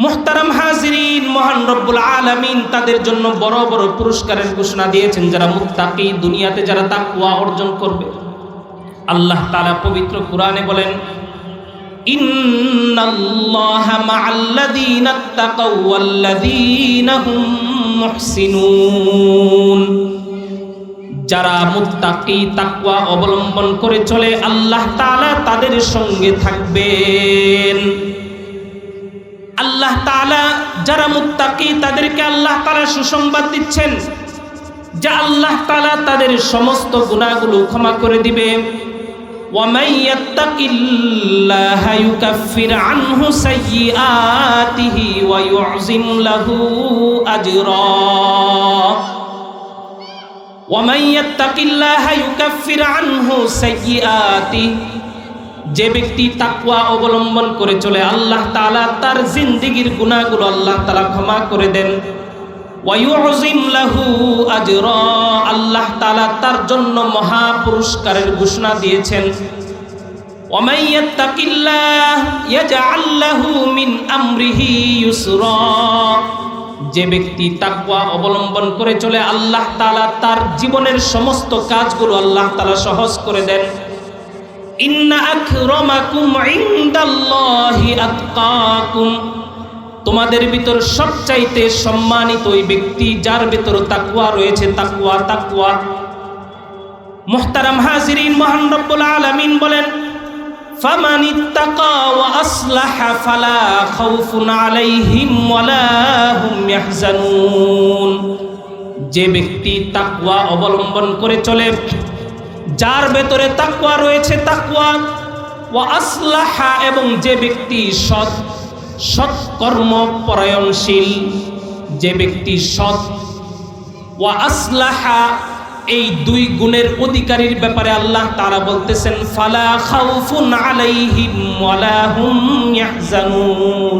মুহতারাম হাজিরিন, মহান রব্বুল আলামিন তাদের জন্য বড় বড় পুরস্কারের ঘোষণা দিয়েছেন যারা মুত্তাকি, দুনিয়াতে যারা তাকওয়া অর্জন করবে। আল্লাহ তাআলা পবিত্র কোরআনে বলেন, ইন্নাল্লাহা মা'আল্লাযীনা তাকাউ ওয়াল্লাযীনা হুম মুহসিনুন। যারা মুত্তাকি, তাকওয়া অবলম্বন করে চলে, আল্লাহ তাআলা তাদের সঙ্গে থাকবেন। আল্লাহ তাআলা যারা মুত্তাকি তাদেরকে আল্লাহ তাআলা সুসংবাদ দিচ্ছেন যে আল্লাহ তাআলা তাদের সমস্ত গুনাহগুলো ক্ষমা করে দিবে। وَمَن يَتَّقِ اللَّهَ يُكَفِّرْ عَنْهُ سَيِّئَاتِهِ وَيُعْظِمْ لَهُ أَجْرًا وَمَن يَتَّقِ اللَّهَ يُكَفِّرْ عَنْهُ سَيِّئَاتِهِ। যে ব্যক্তি তাকওয়া অবলম্বন করে চলে, আল্লাহ তাআলা তার জিন্দেগীর গুনাহগুলো আল্লাহ তাআলা ক্ষমা করে দেন। ওয়ায়ুযিম লাহু আজরা, আল্লাহ তাআলা তার জন্য মহা পুরস্কারের ঘোষণা দিয়েছেন। ওয়ামান ইয়াত্তাকিল্লাহ ইয়াজআল লাহু মিন আমরিহি ইউসরা। যে ব্যক্তি তাকওয়া অবলম্বন করে চলে, আল্লাহ তাআলা তার জীবনের সমস্ত কাজগুলো আল্লাহ তাআলা সহজ করে দেন। ইন্না আকরামাকুম ইনদাল্লাহি আতকাকুম। তোমাদের ভিতর সবচাইতে সম্মানিত ওই ব্যক্তি যার ভিতর তাকওয়া রয়েছে। তাকওয়া তাকওয়া মুহতারাম হাজিরিন, মহান রব্বুল আলামিন বলেন, ফামানিত্তাকা ওয়া আসলাহা ফালা খাউফুন আলাইহিম ওয়ালা হুম ইয়াহজানুন। যে ব্যক্তি তাকওয়া অবলম্বন করে চলে, যার ভেতরে তাকওয়া রয়েছে, তাকওয়া ওয়া আসলাহা, এবং যে ব্যক্তি সৎকর্ম পরায়ণশীল, যে ব্যক্তি সৎ, ওয়া আসলাহা, এই দুই গুণের অধিকারীর ব্যাপারে আল্লাহ তাআলা বলতেছেন, ফালা খাউফুন আলাইহিম ওয়ালা হুম ইয়াহজানুন।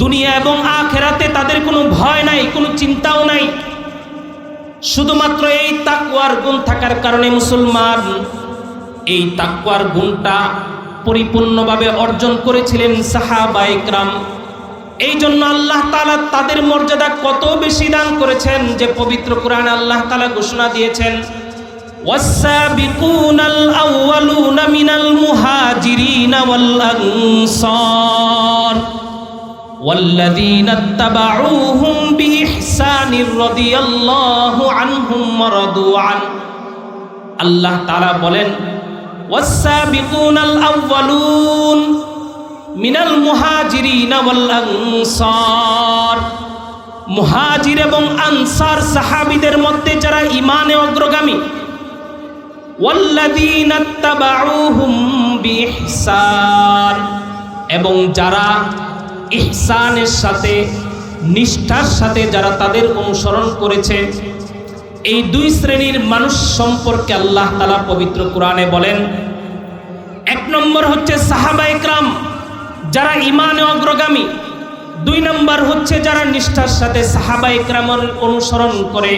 দুনিয়া এবং আখিরাতে তাদের কোনো ভয় নাই, কোনো চিন্তাও নাই। শুধুমাত্র এই তাকওয়ার গুণ থাকার কারণে মুসলমান এই তাকওয়ার গুণটা পরিপূর্ণভাবে অর্জন করেছিলেন সাহাবায়ে কেরাম। এই জন্য আল্লাহ তাআলা তাদের মর্যাদা কত বেশি দান করেছেন যে পবিত্র কোরআনে আল্লাহ তাআলা ঘোষণা দিয়েছেন, ওয়াস-সাবিকুনাল আউওয়ালুনা মিনাল মুহাজিরিনা ওয়াল আনসার ওয়াল্লাযীনা ইত্তাবাউহুম বিইহসানির রাদিয়াল্লাহু আনহুম ওয়া রাদু আন। আল্লাহ তাআলা বলেন, ওয়াস-সাবিকুনাল আউওয়ালুন মিনাল মুহাজিরিনা ওয়াল আনসার। মুহাজির এবং আনসার সাহাবীদের মধ্যে যারা ঈমানে অগ্রগামী, ওয়াল্লাযীনা ইত্তাবাউহুম বিইহসান, এবং যারা ইহসানের সাথে, নিষ্ঠার সাথে যারা তাদের অনুসরণ করেছে। এই দুই শ্রেণীর মানুষ সম্পর্কে আল্লাহ তাআলা পবিত্র কোরআনে বলেন, এক নম্বর হচ্ছে সাহাবায়ে কেরাম যারা ঈমানে অগ্রগামী, দুই নম্বর হচ্ছে যারা নিষ্ঠার সাথে সাহাবায়ে কেরামের অনুসরণ করে।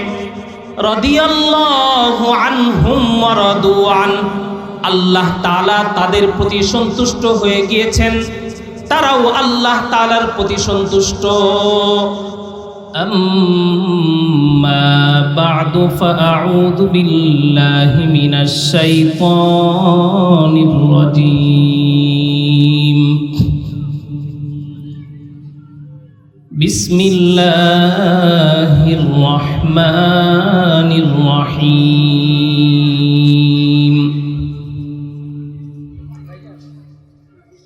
রাদিয়াল্লাহু আনহুম ওয়া রাদু আন, আল্লাহ তাআলা তাদের প্রতি সন্তুষ্ট হয়ে গিয়েছেন, তারাও আল্লাহ তাআলার প্রতি সন্তুষ্ট। আম্মা বা'দু ফাআউযু বিল্লাহি মিনাশ শাইতানির রাজীম। বিসমিল্লাহির রহমানির রহিম।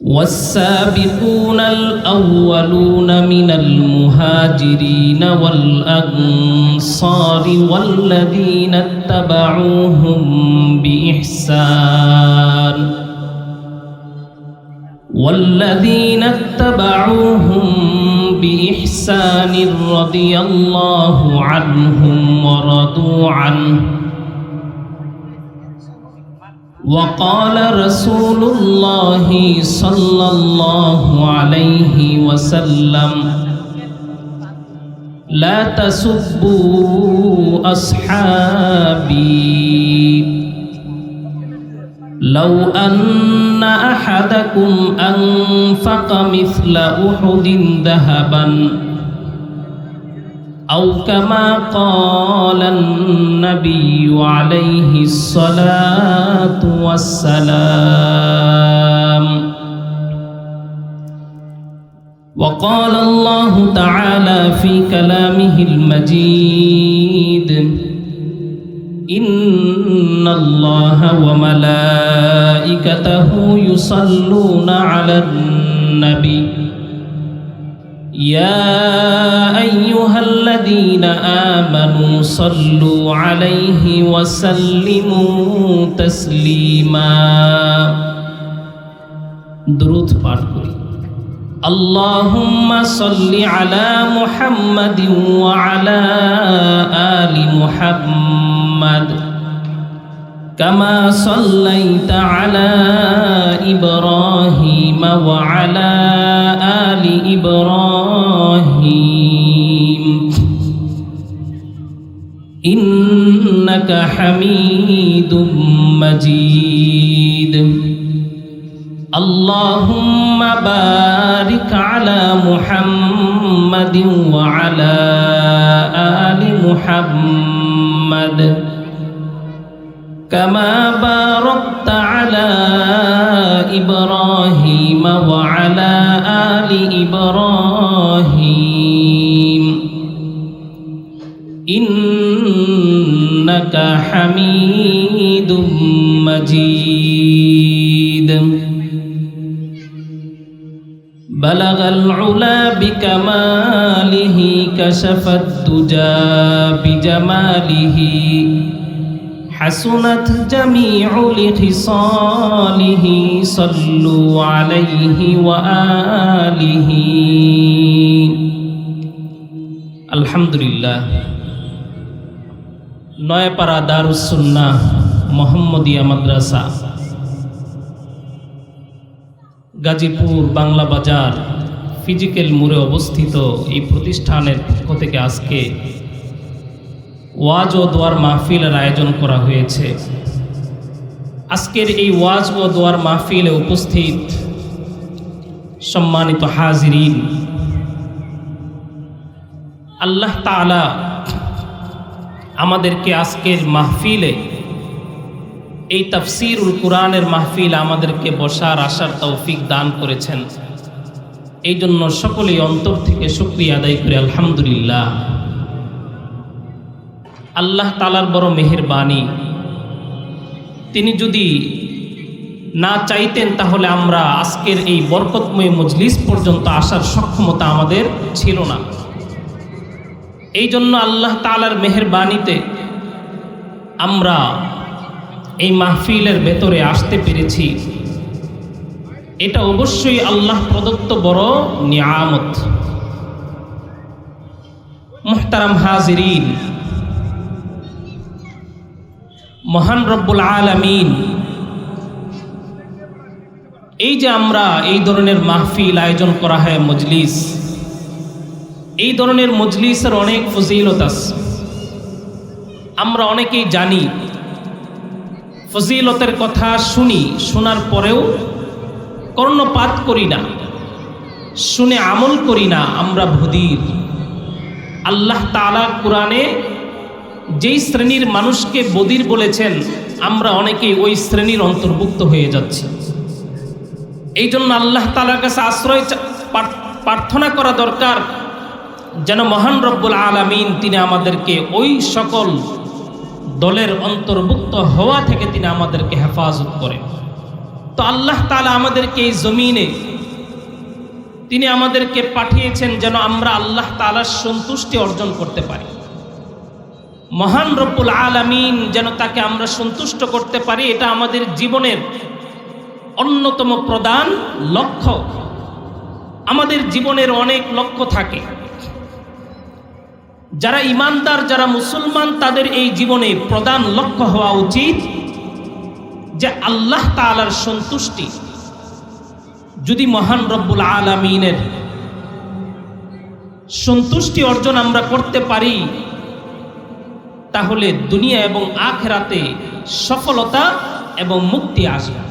والسابقون الأولون من المهاجرين والأنصار والذين اتبعوهم بإحسان رضي الله عنهم ورضوا عنه. وقال رسول الله صلى الله عليه وسلم لا تسبوا أصحابي لو أن أحدكم أنفق مثل أحد ذهبا أو كما قال النبي عليه الصلاة والسلام. وقال الله تعالى في كلامه المجيد: إن الله وملائكته يصلون على النبي يا أيها الذين آمنوا صلوا عليه وسلموا تسليما. درود পাঠ করি। اللهم صل على محمد وعلى آل محمد كما صليت على إبراهيم وعلى آل إبراهيم إنك حميد مجيد. اللهم بارك على محمد وعلى آل محمد كما باركت على إبراهيم وعلى آل إبراهيم إنك حميد مجيد. بلغ العلا بكماله كشف الدجى بجماله حسنت جميع لخصاله صلوا عليه وآله. আলহামদুলিল্লাহ। নয়াপাড়া দারুস সুন্নাহ মোহাম্মদিয়া মাদ্রাসা, গাজীপুর বাংলা বাজার ফিজিক্যাল মোড়ে অবস্থিত এই প্রতিষ্ঠানের পক্ষ থেকে আজকে ওয়াজ ও দোয়ার মাহফিলের আয়োজন করা হয়েছে। আজকের এই ওয়াজ ও দোয়ার মাহফিলে উপস্থিত সম্মানিত হাজিরিন, আল্লাহ তাআলা আমাদেরকে আজকের মাহফিলে, এই তাফসীরুল কুরআনের মাহফিল আমাদেরকে বসার আসার তৌফিক দান করেছেন। এই জন্য সকলেই অন্তর থেকে শুকরিয়া আদায় করে আলহামদুলিল্লাহ। আল্লাহ তাআলার বড় মেহেরবানি, তিনি যদি না চাইতেন তাহলে আমরা আজকের এই বরকতময় মজলিস পর্যন্ত আসার সক্ষমতা আমাদের ছিল না। এই জন্য আল্লাহ তাআলার মেহেরবানিতে আমরা এই মাহফিলের ভেতরে আসতে পেরেছি। এটা অবশ্যই আল্লাহ প্রদত্ত বড় নিয়ামত। মুহতারাম হাজিরিন, মহান রব্বুল আলামিন এই যে আমরা এই ধরনের মাহফিল আয়োজন করা হয়, মজলিস, এই ধরনের মজলিসের অনেক ফজিলত আছে। আমরা অনেকেই জানি, ফজিলতের কথা শুনি, শোনার পরেও কর্ণপাত করি না, শুনে আমল করি না, আমরা বধির। আল্লাহ তাআলা কুরআনে যেই শ্রেণীর মানুষকে বধির বলেছেন, আমরা অনেকেই ওই শ্রেণীর অন্তর্ভুক্ত হয়ে যাচ্ছি। এই জন্য আল্লাহ তাআলার কাছে আশ্রয় প্রার্থনা করা দরকার, যেন মহান রব্বুল আলামিন তিনি আমাদেরকে ওই সকল দলের অন্তর্ভুক্ত হওয়া থেকে তিনি আমাদেরকে হেফাজত করেন। তো আল্লাহ তাআলা আমাদেরকে এই জমিনে তিনি আমাদেরকে পাঠিয়েছেন যেন আমরা আল্লাহ তাআলার সন্তুষ্টি অর্জন করতে পারি। মহান রব্বুল আলামিন যেন তাকে আমরা সন্তুষ্ট করতে পারি, এটা আমাদের জীবনের অন্যতম প্রধান লক্ষ্য। আমাদের জীবনের অনেক লক্ষ্য থাকে। যারা ইমানদার, যারা মুসলমান, তাদের এই জীবনে প্রধান লক্ষ্য হওয়া উচিত যে আল্লাহ তাআলার সন্তুষ্টি। যদি মহান রব্বুল আলামিনের সন্তুষ্টি অর্জন আমরা করতে পারি, তাহলে দুনিয়া এবং আখিরাতে সফলতা এবং মুক্তি আসবে।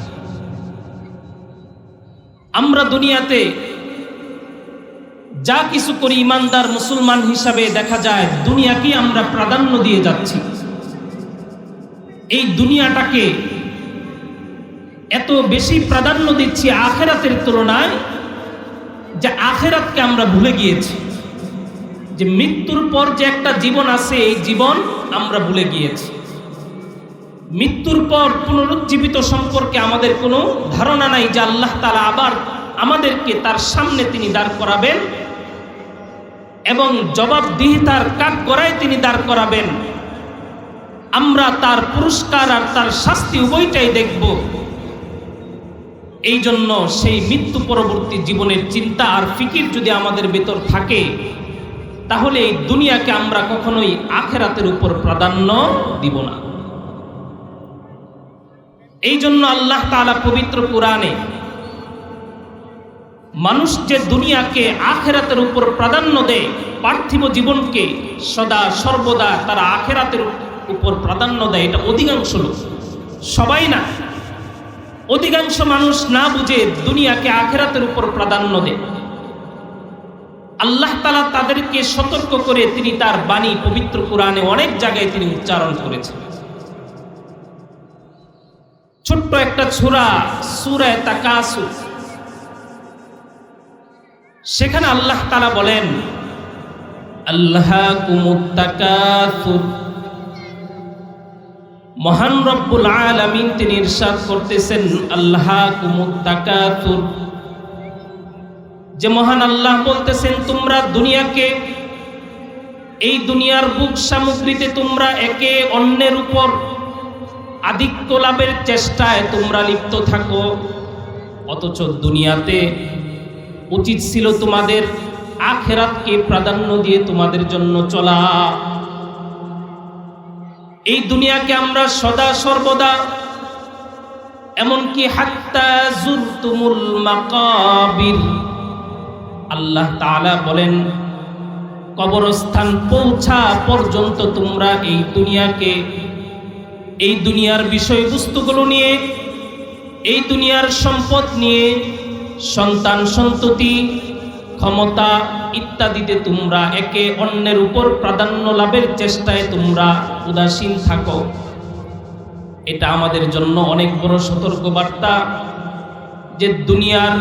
আমরা দুনিয়াতে যা কিছু করি ইমানদার মুসলমান হিসাবে দেখা যায় দুনিয়াকে আমরা প্রাধান্য দিয়ে যাচ্ছি। এই দুনিয়াটাকে এত বেশি প্রাধান্য দিচ্ছি আখিরাতের তুলনায় যে আখিরাতকে আমরা ভুলে গিয়েছি। যে মৃত্যুর পর যে একটা জীবন আছে এই জীবন আমরা ভুলে গিয়েছি। মৃত্যুর পর পুনরুজ্জীবিত সম্পর্কে আমাদের কোনো ধারণা নাই যে আল্লাহ তাআলা আবার আমাদেরকে তার সামনে তিনি দাঁড় করাবেন এবং জবাবদিহিতার কাঠগড়ায় তিনি দাঁড় করাবেন। আমরা তার পুরস্কার আর তার শাস্তি উভয়টাই দেখব। এই জন্য সেই মৃত্যু পরবর্তী জীবনের চিন্তা আর ফিকির যদি আমাদের ভেতর থাকে তাহলে এই দুনিয়াকে আমরা কখনোই আখিরাতের উপর প্রাধান্য দিব না। এই জন্য আল্লাহ তাআলা পবিত্র কোরআনে মানুষ যে দুনিয়াকে আখিরাতের উপর প্রাধান্য দেয়, পার্থিব জীবনকে সদা সর্বদা তারা আখিরাতের উপর প্রাধান্য দেয়, এটা অধিকাংশ লোক, সবাই না, অধিকাংশ মানুষ না বুঝে দুনিয়াকে আখিরাতের উপর প্রাধান্য দেয়। আল্লাহ তাআলা তাদেরকে সতর্ক করে তিনি তার বাণী পবিত্র কোরআনে অনেক জায়গায় তিনি উচ্চারণ করেছেন। ছোট্ট একটা সূরা, সূরা তাকাসুর, সেখানে আল্লাহ তাআলা বলেন আল্লাহাকুমুত তাকাসুর। মহান রব্বুল আলামিন তিনি ইরশাদ করতেছেন আল্লাহাকুমুত তাকাসুর, যে মহান আল্লাহ বলতেছেন তোমরা দুনিয়াকে, এই দুনিয়ার ভোগ সামগ্রীতে তোমরা একে অন্যের উপর আধিক্য লাভের চেষ্টায় তোমরা লিপ্ত থাকো, অথচ দুনিয়াতে উচিত ছিল তোমাদের আখিরাতকে প্রাধান্য দিয়ে তোমাদের জন্য চলা। এই দুনিয়াকে আমরা সদা সর্বদা, এমনকি হাত্তা যুরতুমুল মাকাবির, আল্লাহ তাআলা বলেন কবরস্থান পৌঁছা পর্যন্ত তোমরা এই দুনিয়াকে, এই দুনিয়ার বিষয়বস্তুগুলো নিয়ে, এই দুনিয়ার সম্পদ নিয়ে, সন্তান সন্ততি, ক্ষমতা ইত্যাদিতে তোমরা একে অন্যের উপর প্রাধান্য লাভের চেষ্টায় তোমরা উদাসীন থাকো। এটা আমাদের জন্য অনেক বড় সতর্কবার্তা যে দুনিয়ার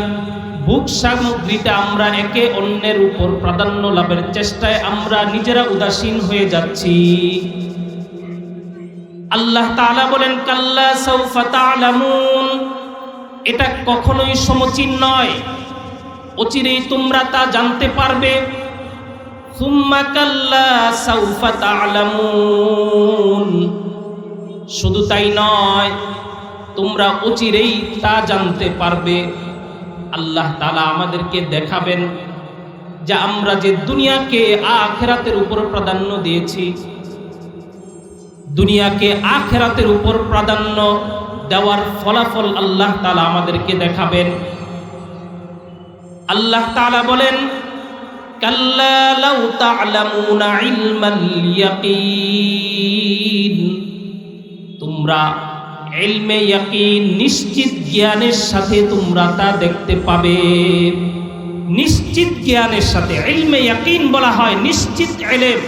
ভোগ সামগ্রীতে আমরা একে অন্যের উপর প্রাধান্য লাভের চেষ্টায় আমরা নিজেরা উদাসীন হয়ে যাচ্ছি। আল্লাহ তাআলা বলেন কাল্লা সাউফা তা'লামুন, এটা কখনোই সমীচীন নয়, অচিরেই তোমরা তা জানতে পারবে। সুম্মা কাল্লা সাউফা তা'লামুন, শুধু তাই নয় তোমরা অচিরেই তা জানতে পারবে। আল্লাহ তাআলা আমাদেরকে দেখাবেন যে আমরা যে দুনিয়াকে আখিরাতের উপর প্রাধান্য দিয়েছি, দুনিয়াকে আখিরাতের উপর প্রাধান্য দেওয়ার ফলাফল আল্লাহ তাআলা আমাদেরকে দেখাবেন। আল্লাহ তাআলা বলেন কাল্লা লাউ তা'লামুনা ইলমাল ইয়াকিন, তোমরা ইলমে ইয়াকিন নিশ্চিত জ্ঞানের সাথে তোমরা তা দেখতে পাবে। নিশ্চিত জ্ঞানের সাথে, ইলমে ইয়াকিন বলা হয় নিশ্চিত ইলম,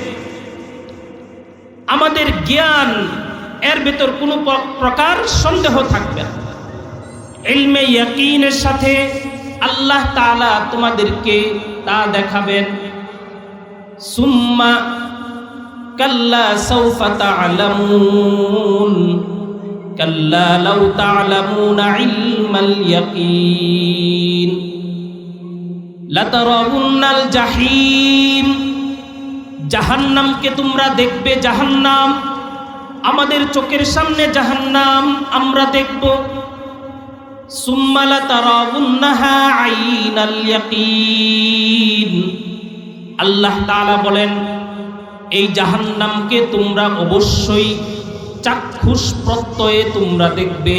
আমাদের জ্ঞান এর ভেতর কোনো প্রকার সন্দেহ থাকবে না। ইলমে ইয়াকিনের সাথে আল্লাহ তাআলা তোমাদেরকে তা দেখাবেন। সুম্মা কাল্লা সাউফা তা'লামুন কাল্লা লাউ তা'লামুনা ইলমাল ইয়াকিন লাতারাউন্নাল জাহিম, জাহান্নামকে তোমরা দেখবে। জাহান্নাম, আমাদের চোখের সামনে জাহান্নাম আমরা দেখব। সুম্মা লাতারাউন্নাহা আইনাল ইয়াকিন, আল্লাহ তাআলা বলেন এই জাহান্নামকে তোমরা অবশ্যই চাক্ষুষ প্রত্যয়ে তোমরা দেখবে,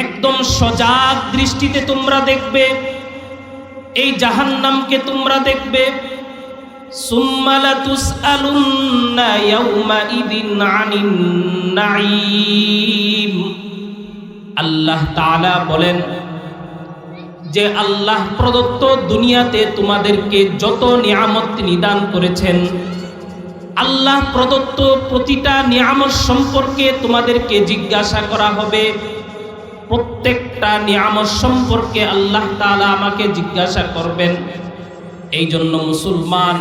একদম সজাগ দৃষ্টিতে তোমরা দেখবে। এই জাহান্নামকে তোমরা দেখবে। সুম্মা লাতুসআলুন্না ইয়াউমাইদিন আনিন নাঈম। আল্লাহ তাআলা বলেন যে আল্লাহ প্রদত্ত দুনিয়াতে তোমাদেরকে যত নিয়ামত তিনি দান করেছেন, আল্লাহ প্রদত্ত প্রতিটা নিয়ামত সম্পর্কে তোমাদেরকে জিজ্ঞাসা করা হবে। প্রত্যেকটা নিয়ামত সম্পর্কে আল্লাহ তাআলা আমাকে জিজ্ঞাসা করবেন। এই জন্য মুসলমান,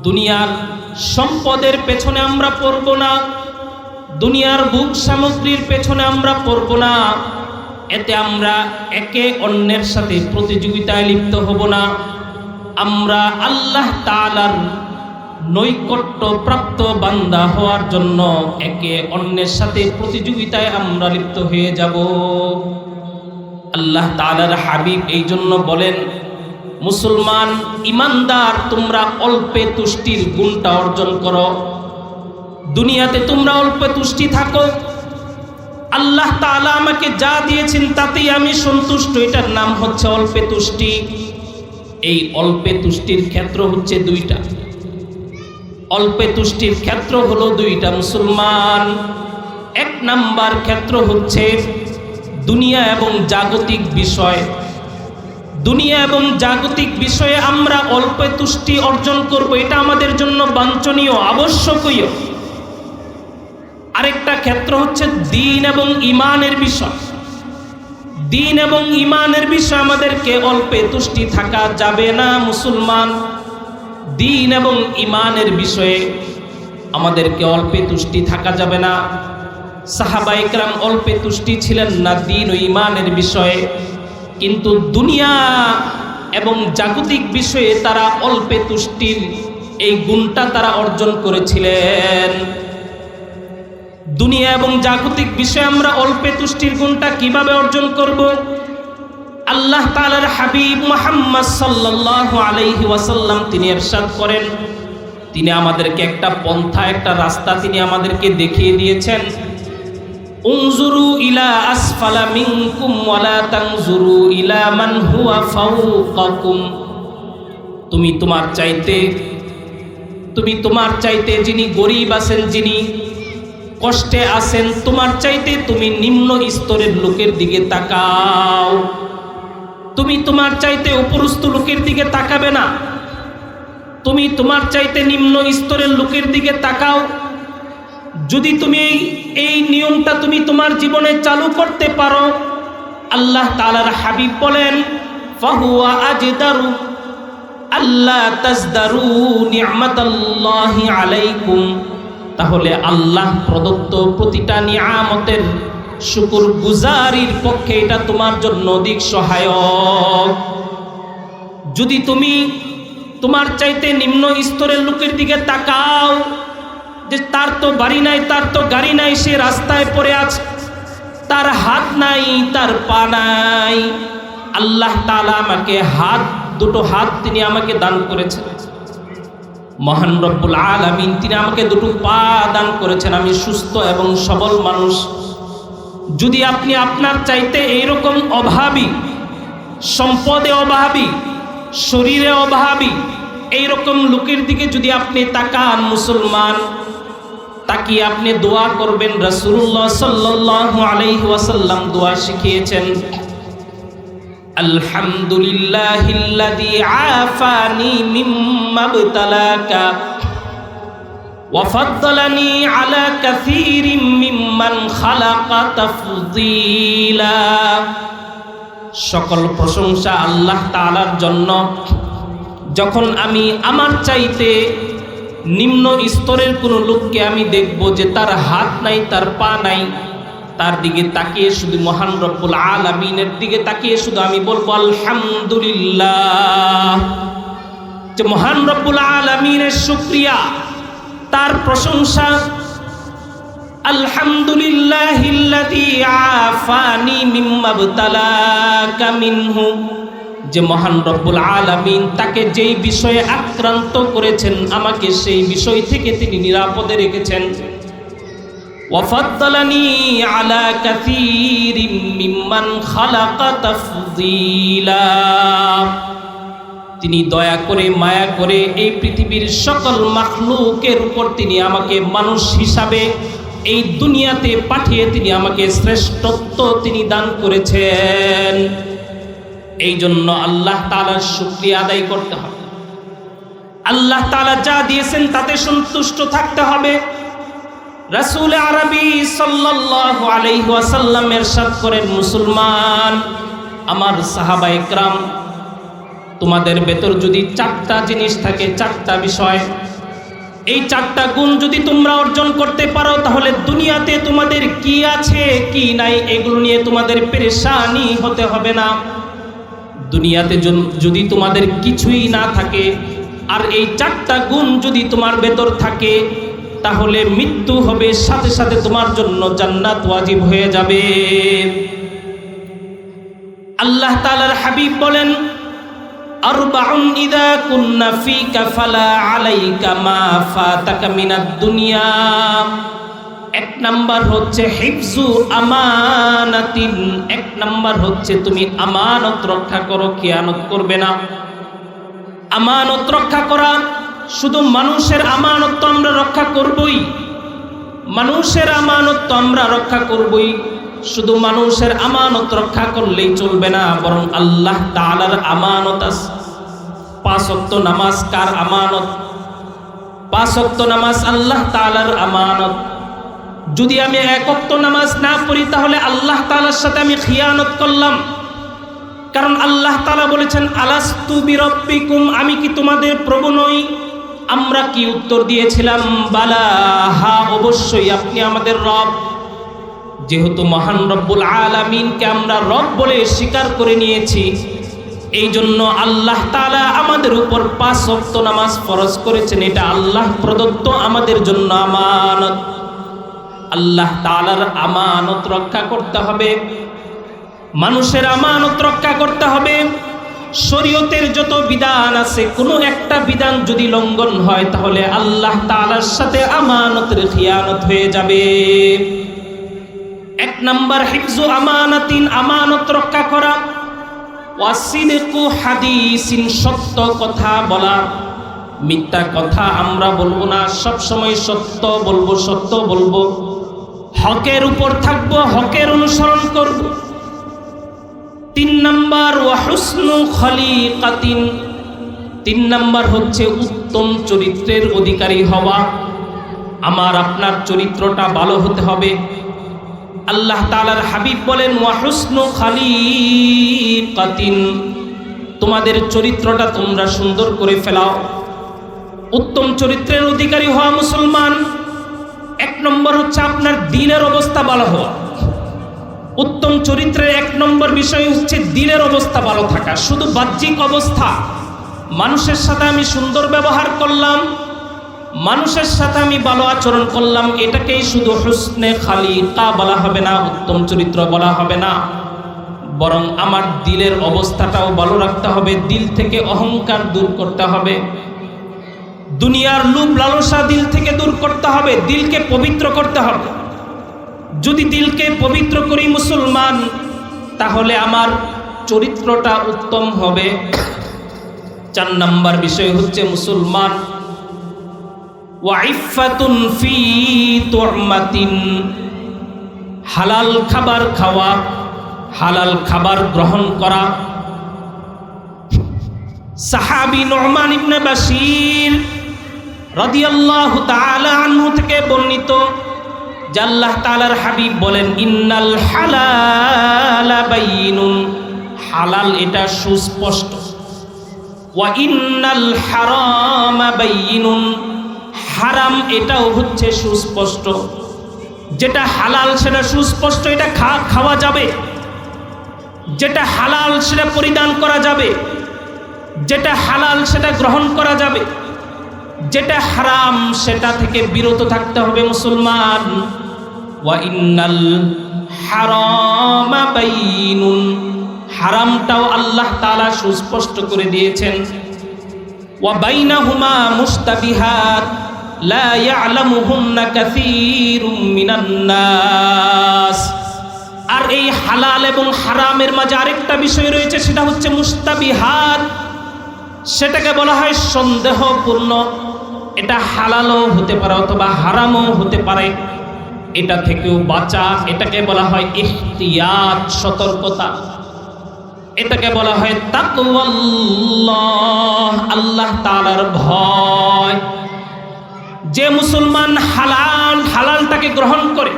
দুনিয়ার সম্পদের পেছনে আমরা পড়ব না, দুনিয়ার ভোগ সামগ্রীর পেছনে আমরা পড়ব না। এতে আমরা একে অন্যের সাথে প্রতিযোগিতায় লিপ্ত হব না। আমরা আল্লাহ তাআলার নৈকট্য প্রাপ্ত বান্দা হওয়ার জন্য একে অন্যের সাথে প্রতিযোগিতায় আমরা লিপ্ত হয়ে যাব। আল্লাহ তাআলার হাবিব এই জন্য বলেন, মুসলমান ইমানদার, তোমরা অল্পে তুষ্টির গুণটা অর্জন করো। দুনিয়াতে তোমরা অল্পে তুষ্টি থাকো। আল্লাহ তাআলা আমাকে যা দিয়েছেন তাতেই আমি সন্তুষ্ট, এটার নাম হচ্ছে অল্পে তুষ্টি। এই অল্পে তুষ্টির ক্ষেত্র হচ্ছে দুইটা। অল্পে তুষ্টির ক্ষেত্র হলো দুইটা মুসলমান। এক নাম্বার ক্ষেত্র হচ্ছে দুনিয়া এবং জাগতিক বিষয়। দুনিয়া এবং জাগতিক বিষয়ে আমরা অল্পে তুষ্টি অর্জন করব, এটা আমাদের জন্য বাঞ্ছনীয়, আবশ্যকীয়। আরেকটা ক্ষেত্র হচ্ছে দ্বীন এবং ঈমানের বিষয়। দ্বীন এবং ঈমানের বিষয় আমাদেরকে অল্পে তুষ্টি থাকা যাবে না মুসলমান। দ্বীন এবং ঈমানের বিষয়ে আমাদেরকে অল্পে তুষ্টি থাকা যাবে না। সাহাবায়ে কেরাম অল্পে তুষ্টি ছিলেন না দ্বীন ও ঈমানের বিষয়ে, কিন্তু দুনিয়া এবং জাগতিক বিষয়ে তারা অল্পে তুষ্টির এই গুণটা তারা অর্জন করেছিলেন। দুনিয়া এবং জাগতিক বিষয়ে আমরা অল্পে তুষ্টির গুণটা কিভাবে অর্জন করব? আল্লাহ তাআলার হাবিব মুহাম্মদ সাল্লাল্লাহু আলাইহি ওয়াসাল্লাম তিনি ইরশাদ করেন, তিনি আমাদেরকে একটা পন্থা, একটা রাস্তা তিনি আমাদেরকে দেখিয়ে দিয়েছেন। উনজুরু ইলা আসফালা মিনকুম ওয়ালা তানজুরু ইলা মান হুয়া ফাওকাকুম। তুমি তোমার চাইতে যিনি গরীব আছেন, যিনি কষ্টে আছেন, তোমার চাইতে তুমি নিম্ন স্তরের লোকের দিকে তাকাও। তুমি তোমার চাইতে উপরস্থ লোকের দিকে তাকাবে না, তুমি তোমার চাইতে নিম্ন স্তরের লোকের দিকে তাকাও। যদি তুমি এই নিয়মটা তুমি তোমার জীবনে চালু করতে পারো, আল্লাহ তাআলার হাবিব বলেন, ফাহুয়া আজদারু আল্লাহ তাজদারু নি'মাতাল্লাহি আলাইকুম। তাহলে আল্লাহ প্রদত্ত প্রতিটা নিয়ামতের শুকর গুজারির পক্ষে এটা তোমার জন্য অধিক সহায়ক। যদি তুমি তোমার চাইতে নিম্ন স্তরের লোকের দিকে তাকাও, যে তার তো বাড়ি নাই, তার তো গাড়ি নাই, সে রাস্তায় পড়ে আছে, তার হাত নাই, তার পা নাই। আল্লাহ তাআলা আমাকে দুটো হাত তিনি আমাকে দান করেছেন। মহান রব্বুল আলামিন তিনি আমাকে দুটো পা দান করেছেন, আমি সুস্থ এবং সবল মানুষ। যদি আপনি আপনার চাইতে এইরকম অভাবী, সম্পদে অভাবী, শরীরে অভাবী এইরকম লোকের দিকে যদি আপনি তাকান মুসলমান, তাকিয়ে আপনি দোয়া করবেন। রাসূলুল্লাহ সাল্লাল্লাহু আলাইহি ওয়াসাল্লাম দোয়া শিখিয়েছেন, আলহামদুলিল্লাহিল্লাযী আফানি মিম্মা ইবতালাকা ওয়া ফাদ্দালানি আলা কাসীরিম মিম্মান খালাকা তাফদীলা। সকল প্রশংসা আল্লাহ তাআলার জন্য। যখন আমি আমার চাইতে নিম্ন স্তরের কোনো লোককে আমি দেখব যে তার হাত নাই, তার পা নাই, তার দিকে তাকিয়ে শুধু মহান রব্বুল আলামিনের দিকে তাকিয়ে শুধু আমি বলবো আলহামদুলিল্লাহ, যে মহান রব্বুল আলামিনের শুকরিয়া, তার প্রশংসা। আলহামদুলিল্লাহিল্লাযী আফানি মিম্মা ইবতালাকা মিনহু, যে মহান রব্বুল আলামিন তাকে যেই বিষয়ে আক্রান্ত করেছেন আমাকে সেই বিষয় থেকে তিনি নিরাপদে রেখেছেন। ওয়া ফাদ্দালানি আলা কাসীরিম মিম্মান খালাকা তাফদীলা, তিনি দয়া করে মায়া করে এই পৃথিবীর সকল মাখলুকের উপর তিনি আমাকে মানুষ হিসাবে এই দুনিয়াতে পাঠিয়ে তিনি আমাকে শ্রেষ্ঠত্ব তিনি দান করেছেন। এই জন্য আল্লাহ তাআলার শুকরিয়া আদায় করতে হবে। আল্লাহ তাআলা যা দিয়েছেন তাতে সন্তুষ্ট থাকতে হবে। রাসূল আরবি সাল্লাল্লাহু আলাইহি ওয়াসাল্লাম ইরশাদ করেন, মুসলমান আমার সাহাবায়ে কেরাম, তোমাদের ভেতর যদি 4টা জিনিস থাকে, 4টা বিষয়, এই 4টা গুণ যদি তোমরা অর্জন করতে পারো তাহলে দুনিয়াতে তোমাদের কি আছে কি নাই এগুলো নিয়ে তোমাদের পেরেশানি হতে হবে না। দুনিয়াতে যদি তোমাদের কিছুই না থাকে আর এই 4টা গুণ যদি তোমার ভেতর থাকে তাহলে মৃত্যু হবে, সাথে সাথে তোমার জন্য জান্নাত ওয়াজিব হয়ে যাবে। আল্লাহ তাআলার হাবিব বলেন, আরবাউন ইযা কুন্না ফীকা ফালা আলাইকা মা ফাতাকা মিনাদ দুনিয়া। 1 নাম্বার হচ্ছে হিফজু আমানাতিন। 1 নাম্বার হচ্ছে তুমি আমানত রক্ষা করো, খেয়ানত করবে না। আমানত রক্ষা করা, শুধু মানুষের আমানত তো আমরা রক্ষা করবই, মানুষের আমানত তো আমরা রক্ষা করবই, শুধু মানুষের আমানত রক্ষা করলেই চলবে না, বরং আল্লাহ তাআলার আমানত আছে। 5 ওয়াক্ত নামাজ কার আমানত? 5 ওয়াক্ত নামাজ আল্লাহ তাআলার আমানত। যদি আমি 1 ওয়াক্ত নামাজ না পড়ি তাহলে আল্লাহ তাআলার সাথে আমি খিয়ানত করলাম। কারণ আল্লাহ তাআলা বলেছেন, আলাস্তু বিরব্বিকুম, আমি কি তোমাদের প্রভু নই? আমরা কি উত্তর দিয়েছিলাম? বালা, হা অবশ্যই আপনি আমাদের রব। যেহেতু মহান রব্বুল আলামিনকে আমরা রব বলে স্বীকার করে নিয়েছি, এই জন্য আল্লাহ তাআলা আমাদের উপর 5 ওয়াক্ত নামাজ ফরজ করেছেন। এটা আল্লাহ প্রদত্ত আমাদের জন্য আমানত। আল্লাহ তাআলার আমানত রক্ষা করতে হবে, মানুষের আমানত রক্ষা করতে হবে। শরীয়তের যত বিধান আছে, কোনো একটা বিধান যদি লঙ্ঘন হয় তাহলে আল্লাহ তাআলার সাথে আমানতের খিয়ানত হয়ে যাবে। 1 নাম্বার হিফজু আমানাতিন, আমানত রক্ষা করা। ওয়াসিদকু হাদিসিন, সত্য কথা বলা, মিথ্যা কথা আমরা বলবো না, সব সময় সত্য বলবো, সত্য বলবো, হকের উপর থাকবো, হকের অনুসরণ করব। 3 নাম্বার ওয়া হুসনু খলিকাতিন, 3 নাম্বার হচ্ছে উত্তম চরিত্রের অধিকারী হওয়া। আমার আপনার চরিত্রটা ভালো হতে হবে। আল্লাহ তাআলার হাবিব বলেন, ওয়া হুসনু খলিকাতিন, তোমাদের চরিত্রটা তোমরা সুন্দর করে ফেলাও। উত্তম চরিত্রের অধিকারী হওয়া মুসলমান। 1 নম্বর হচ্ছে আপনার দিলের অবস্থা ভালো হওয়া। উত্তম চরিত্রের 1 নম্বর বিষয় হচ্ছে দিলের অবস্থা ভালো থাকা। শুধু বাহ্যিক অবস্থা, মানুষের সাথে আমি সুন্দর ব্যবহার করলাম, মানুষের সাথে আমি ভালো আচরণ করলাম, এটাকেই শুধু হুসনে খালিকা বলা হবে না, উত্তম চরিত্র বলা হবে না, বরং আমার দিলের অবস্থাটাও ভালো রাখতে হবে। দিল থেকে অহংকার দূর করতে হবে, দুনিয়ার লোভ লালসা দিল থেকে দূর করতে হবে, দিলকে পবিত্র করতে হবে। যদি দিলকে পবিত্র করি মুসলমান, তাহলে আমার চরিত্রটা উত্তম হবে। 4 নাম্বার বিষয় হচ্ছে মুসলমান, ওয়াইফাতুন ফি তুরমাতিন, হালাল খাবার খাওয়া, হালাল খাবার গ্রহণ করা। সাহাবী নু'মান ইবনে বাশির রাদিয়াল্লাহু তাআলা আনহু থেকে বর্ণিত যে আল্লাহ তাআলার হাবিব বলেন, ইন্নাল হালালা বাইয়িনুন, হালাল এটা সুস্পষ্ট, ওয়া ইন্নাল হারামা বাইয়িনুন, হারাম এটাও হচ্ছে সুস্পষ্ট। যেটা হালাল সেটা সুস্পষ্ট, এটা খাওয়া যাবে, যেটা হালাল সেটা পরিধান করা যাবে, যেটা হালাল সেটা গ্রহণ করা যাবে, যেটা হারাম সেটা থেকে বিরত থাকতে হবে মুসলমান। ওয়া ইন্নাল হারামা বাইয়িনুন, হারামটাও আল্লাহ তাআলা সুস্পষ্ট করে দিয়েছেন। ওয়া বাইনাহুমা মুস্তাবিহাত লা ইয়ালামুহুন্না কাসীরুম মিনান নাস। আর এই হালাল এবং হারামের মাঝে আরেকটা বিষয় রয়েছে, সেটা হচ্ছে মুস্তাবিহাত। সেটাকে বলা হয় সন্দেহপূর্ণ। এটা হালালও হতে পারে অথবা হারামও হতে পারে, এটা থেকেও বাঁচা। এটাকে বলা হয় ইহতিয়াত, সতর্কতা। এটাকে বলা হয় তাকওয়াল্লাহ, আল্লাহ তাআলার ভয়। যে মুসলমান হালালটাকে গ্রহণ করে,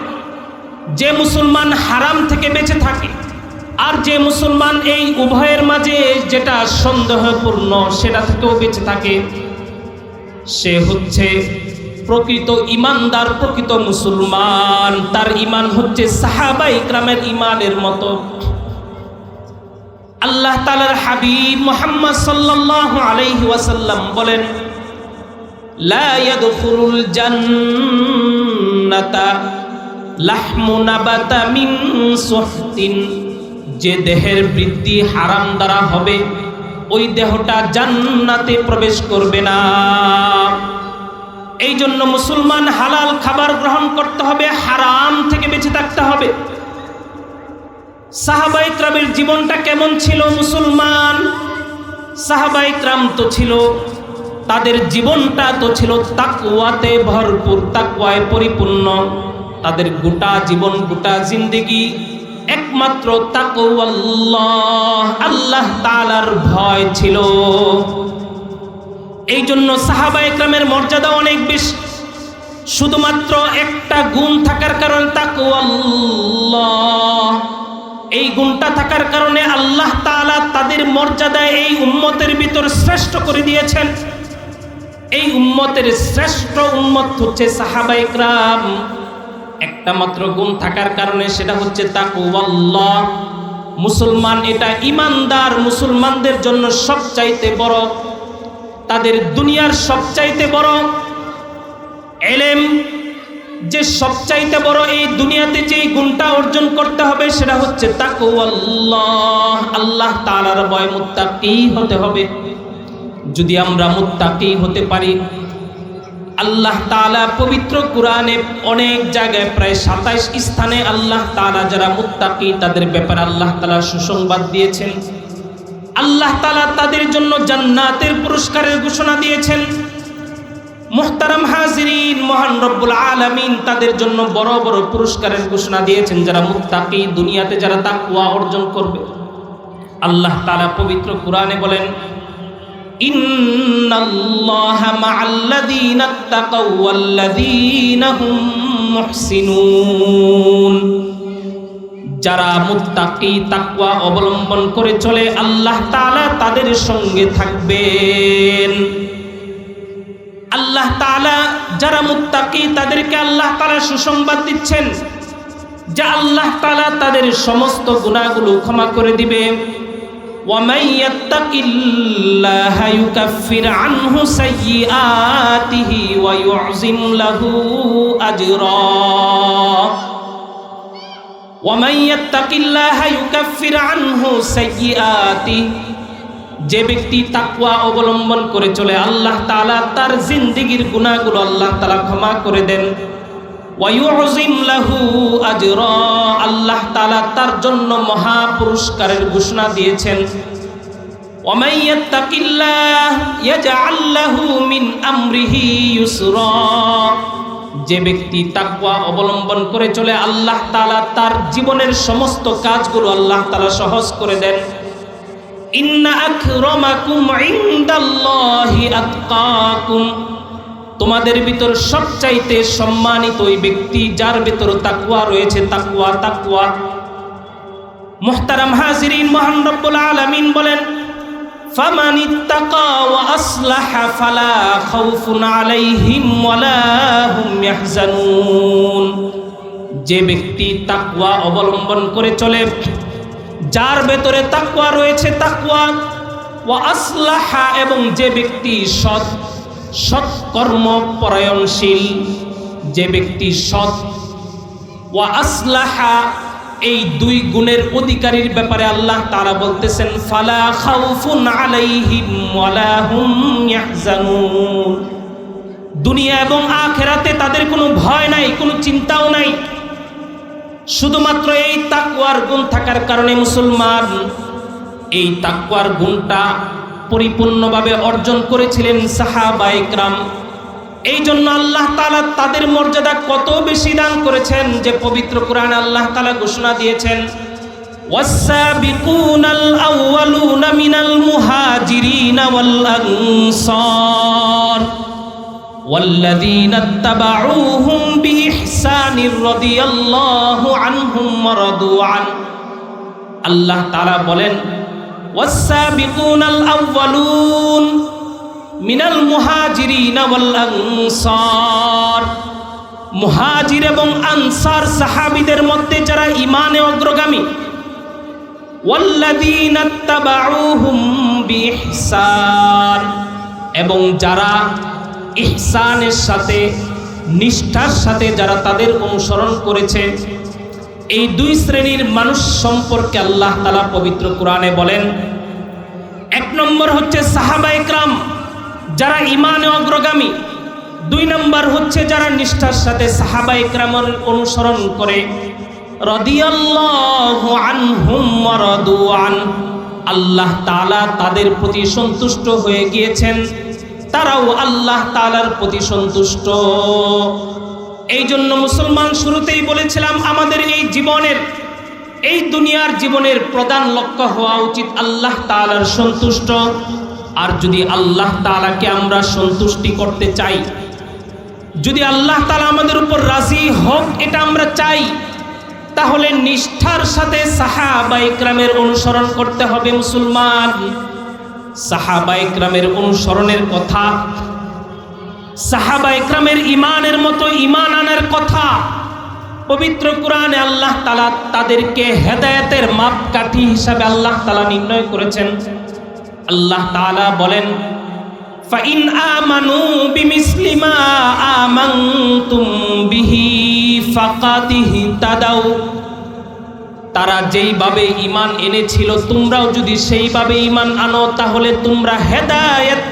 যে মুসলমান হারাম থেকে বেঁচে থাকে, আর যে মুসলমান এই উভয়ের মাঝে যেটা সন্দেহপূর্ণ সেটা থেকেও বেঁচে থাকে, সে হচ্ছে প্রকৃত ঈমানদার, প্রকৃত মুসলমান। তার ঈমান হচ্ছে সাহাবা ইকরামের ঈমানের মতো। আল্লাহ তাআলার হাবিব মুহাম্মদ সাল্লাল্লাহু আলাইহি ওয়াসাল্লাম বলেন, লা ইয়াদখুলুল জান্নাতা লাহমু নাবাতা মিন সুহতিন। যে দেহের বৃদ্ধি হারাম দ্বারা হবে, ওই দেহটা জান্নাতে প্রবেশ করবে না। এই জন্য মুসলমান হালাল খাবার গ্রহণ করতে হবে, হারাম থেকে বেঁচে থাকতে হবে। সাহাবায়ে কেরামের জীবনটা কেমন ছিল? মুসলমান সাহাবায়ে কেরাম তো ছিল, তাদের জীবনটা তো ছিল তাকওয়াতে ভরপুর, তাকওয়ায় পরিপূর্ণ। তাদের গোটা জীবন, গোটা জিন্দেগি একমাত্র তাকওয়াল্লাহ, আল্লাহ তাআলার ভয় ছিল। এই জন্য সাহাবায়ে কেরামের মর্যাদা অনেক বেশি। শুধুমাত্র একটা গুণ থাকার কারণে তাকওয়াল্লাহ, এই গুণটা থাকার কারণে আল্লাহ তাআলা তাদের মর্যাদা এই উম্মতের ভিতর শ্রেষ্ঠ করে দিয়েছেন। এই উম্মতের শ্রেষ্ঠ উম্মত হচ্ছে সাহাবায়ে কেরাম। একটা মাত্র গুণ থাকার কারণে, সেটা হচ্ছে তাকওয়াল্লাহ। মুসলমান এটা ঈমানদার মুসলমানদের জন্য সবচাইতে বড়, তাদের দুনিয়ার সবচাইতে বড় ইলম, যে সবচাইতে বড় এই দুনিয়াতে যে গুণটা অর্জন করতে হবে সেটা হচ্ছে তাকওয়াল্লাহ, আল্লাহ তাআলার ভয়, মুত্তাকি হতে হবে। যদি আমরা মুত্তাকি হতে পারি, আল্লাহ তাআলা পবিত্র কুরআনে অনেক জায়গায় প্রায় 27 স্থানে আল্লাহ তাআলা যারা মুত্তাকি তাদের ব্যাপারে আল্লাহ তাআলা সুসংবাদ দিয়েছেন। আল্লাহ তাআলা তাদের জন্য জান্নাতের পুরস্কারের ঘোষণা দিয়েছেন। মুহতারাম হাজিরিন, মহান রব্বুল আলামিন তাদের জন্য বড় বড় পুরস্কারের ঘোষণা দিয়েছেন যারা মুত্তাকি, দুনিয়াতে যারা তাকওয়া অর্জন করবে। আল্লাহ তাআলা পবিত্র কুরআনে বলেন, ইন্নাল্লাহা মা'আল্লাযীনা তাকাউ ওয়াল্লাযীনা হুম মুহসিনুন। যারা মুত্তাকি, তাকওয়া অবলম্বন করে চলে, আল্লাহ তাআলা তাদের সঙ্গে থাকবেন। আল্লাহ তাআলা যারা মুত্তাকি তাদেরকে আল্লাহ তাআলা সুসংবাদ দিচ্ছেন যে আল্লাহ তাআলা তাদের সমস্ত গুনাহগুলো ক্ষমা করে দিবে। وَمَن يَتَّقِ اللَّهَ يُكَفِّرْ عَنْهُ سَيِّئَاتِهِ وَيُعْظِمْ لَهُ أَجْرًا وَمَن يَتَّقِ اللَّهَ يُكَفِّرْ عَنْهُ سَيِّئَاتِهِ। যে ব্যক্তি তাকওয়া অবলম্বন করে চলে, আল্লাহ তাআলা তার জিন্দেগীর গুনাহগুলো আল্লাহ তাআলা ক্ষমা করে দেন। ওয়ায়ুযিম লাহু আজরা, আল্লাহ তাআলা তার জন্য মহা পুরস্কারের ঘোষণা দিয়েছেন। ওয়ামান ইয়াত্তাকিল্লাহ ইয়াজআল লাহু মিন আমরিহি ইউসরা। যে ব্যক্তি তাকওয়া অবলম্বন করে চলে, আল্লাহ তাআলা তার জীবনের সমস্ত কাজগুলো আল্লাহ তাআলা সহজ করে দেন। ইন্না আকরামাকুম ইনদাল্লাহি আতকাকুম। তোমাদের ভিতর সবচাইতে সম্মানিত ওই ব্যক্তি যার ভিতর তাকওয়া রয়েছে। তাকওয়া, তাকওয়া। মুহতারাম হাজিরিন, মহান রব্বুল আলামিন বলেন, ফামানিত্তাকা ওয়া আসলাহা ফালা খাউফুন আলাইহিম ওয়ালা হুম ইয়াহজানুন। যে ব্যক্তি তাকওয়া অবলম্বন করে চলে, যার ভেতরে তাকওয়া রয়েছে, তাকওয়া ওয়া আসলাহা, এবং যে ব্যক্তি সৎকর্ম পরায়ণশীল, যে ব্যক্তি সৎ, ওয়া আসলাহা, এই দুই গুণের অধিকারীর ব্যাপারে আল্লাহ তাআলা বলতেছেন, ফালা খাউফুন আলাইহিম ওয়ালা হুম ইয়াহজানুন। দুনিয়া এবং আখিরাতে তাদের কোনো ভয় নাই, কোনো চিন্তাও নাই। শুধুমাত্র এই তাকওয়ার গুণ থাকার কারণে মুসলমান এই তাকওয়ার গুণটা পরিপূর্ণভাবে অর্জন করেছিলেন সাহাবায়ে কেরাম। এই জন্য আল্লাহ তাআলা তাদের মর্যাদা কত বেশি দান করেছেন যে পবিত্র কোরআনে আল্লাহ তাআলা ঘোষণা দিয়েছেন, ওয়াস-সাবিকুনাল আউয়ালুনা মিনাল মুহাজিরিনা ওয়াল আনসার ওয়াল্লাযীনা ইত্তাবাউহুম বিইহসানির রাদিয়াল্লাহু আনহুম ওয়া রাদু আন। আল্লাহ তাআলা বলেন, ওয়াস-সাবিকুনাল আউয়ালুন মিনাল মুহাজিরিনা ওয়াল আনসার, মুহাজির এবং আনসার সাহাবীদের মধ্যে যারা ঈমানে অগ্রগামী, ওয়াল্লাযীনা ইত্তাবাউহুম বিইহসান, এবং যারা ইহসানের সাথে নিষ্ঠার সাথে যারা তাদের অনুসরণ করেছে। এই দুই শ্রেণীর মানুষ সম্পর্কে আল্লাহ তাআলা পবিত্র কোরআনে বলেন, এক নম্বর হচ্ছে সাহাবায়ে কেরাম যারা ঈমানে অগ্রগামী, দুই নম্বর হচ্ছে যারা নিষ্ঠার সাথে সাহাবায়ে কেরামের অনুসরণ করে। রাদিয়াল্লাহু আনহুম ওয়া রাদু আন, আল্লাহ তাআলা তাদের প্রতি সন্তুষ্ট হয়ে গিয়েছেন, তারাও আল্লাহ তাআলার প্রতি সন্তুষ্ট। এই জন্য মুসলমান, শুরুতেই বলেছিলাম আমাদের এই জীবনের, এই দুনিয়ার জীবনের প্রধান লক্ষ্য হওয়া উচিত আল্লাহ তাআলার সন্তুষ্ট। আর যদি আল্লাহ তাআলাকে আমরা সন্তুষ্টি করতে চাই, যদি আল্লাহ তাআলা আমাদের উপর রাজি হোক এটা আমরা চাই, তাহলে নিষ্ঠার সাথে সাহাবায়ে কেরামের অনুসরণ করতে হবে। মুসলমান, সাহাবায়ে কেরামের অনুসরণের কথা, সাহাবায়ে কেরামের ঈমানের মতো ঈমান আনার কথা পবিত্র কোরআনে আল্লাহ তাআলা তাদেরকে হেদায়েতের মাপকাঠি হিসাবে আল্লাহ তাআলা নির্ণয় করেছেন। আল্লাহ তাআলা বলেন, ফাইন আমানু বিমিসলি মা আমানতুম বিহি ফাকাদ ইহতাদাউ, তারা যেইভাবে ঈমান এনেছিল তোমরাও যদি সেইভাবে ঈমান আনো তাহলে তোমরা হেদায়েত,